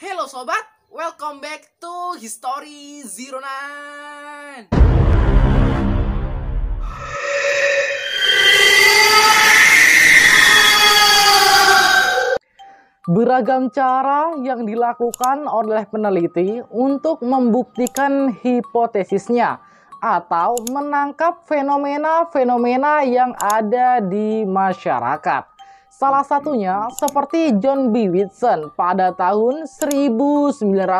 Hello sobat, welcome back to History 09. Beragam cara yang dilakukan oleh peneliti untuk membuktikan hipotesisnya atau menangkap fenomena-fenomena yang ada di masyarakat. Salah satunya seperti John B. Whitson pada tahun 1920.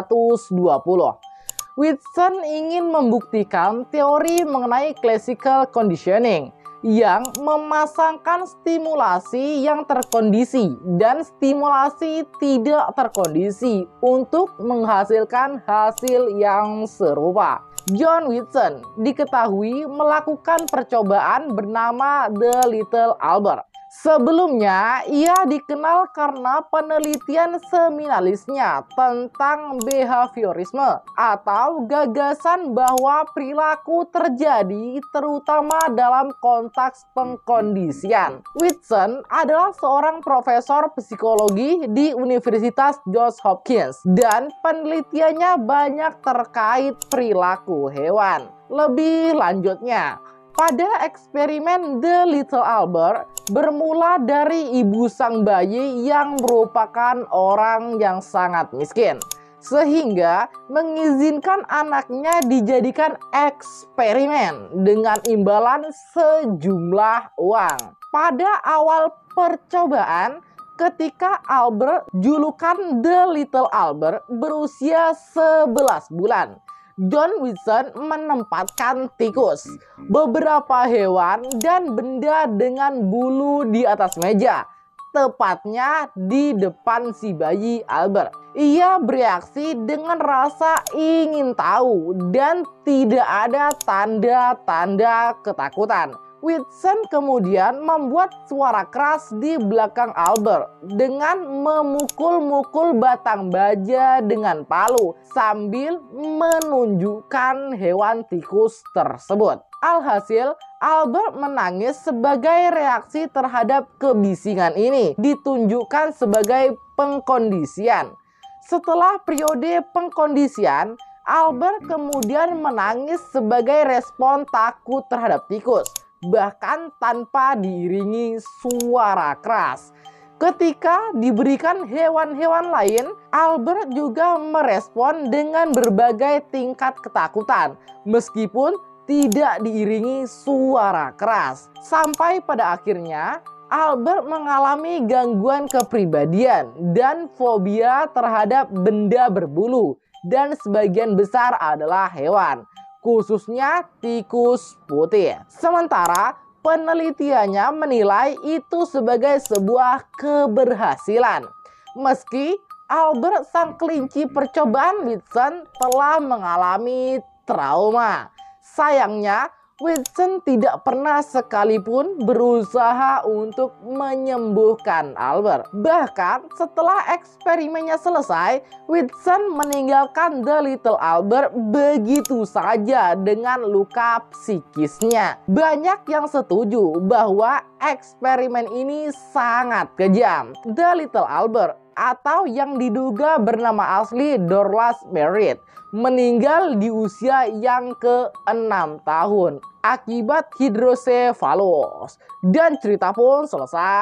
Whitson ingin membuktikan teori mengenai classical conditioning yang memasangkan stimulasi yang terkondisi dan stimulasi tidak terkondisi untuk menghasilkan hasil yang serupa. John Whitson diketahui melakukan percobaan bernama The Little Albert. Sebelumnya, ia dikenal karena penelitian seminalisnya tentang behaviorisme atau gagasan bahwa perilaku terjadi terutama dalam konteks pengkondisian. Whitson adalah seorang profesor psikologi di Universitas Johns Hopkins dan penelitiannya banyak terkait perilaku hewan. Lebih lanjutnya, pada eksperimen The Little Albert bermula dari ibu sang bayi yang merupakan orang yang sangat miskin, sehingga mengizinkan anaknya dijadikan eksperimen dengan imbalan sejumlah uang. Pada awal percobaan, ketika Albert, julukan The Little Albert, berusia 11 bulan, John Whitson menempatkan tikus, beberapa hewan, dan benda dengan bulu di atas meja, tepatnya di depan si bayi Albert. Ia bereaksi dengan rasa ingin tahu dan tidak ada tanda-tanda ketakutan. Whitson kemudian membuat suara keras di belakang Albert dengan memukul-mukul batang baja dengan palu sambil menunjukkan hewan tikus tersebut. Alhasil, Albert menangis sebagai reaksi terhadap kebisingan ini, ditunjukkan sebagai pengkondisian. Setelah periode pengkondisian, Albert kemudian menangis sebagai respon takut terhadap tikus, bahkan tanpa diiringi suara keras. Ketika diberikan hewan-hewan lain, Albert juga merespon dengan berbagai tingkat ketakutan, meskipun tidak diiringi suara keras. Sampai pada akhirnya, Albert mengalami gangguan kepribadian dan fobia terhadap benda berbulu, dan sebagian besar adalah hewan, khususnya tikus putih. Sementara penelitiannya menilai itu sebagai sebuah keberhasilan. Meski Albert sang kelinci percobaan Whitson telah mengalami trauma, sayangnya Whitson tidak pernah sekalipun berusaha untuk menyembuhkan Albert. Bahkan setelah eksperimennya selesai, Whitson meninggalkan The Little Albert begitu saja dengan luka psikisnya. Banyak yang setuju bahwa eksperimen ini sangat kejam. The Little Albert, atau yang diduga bernama asli Dorcas Merritt, meninggal di usia yang ke-6 tahun akibat hidrosefalus. Dan cerita pun selesai.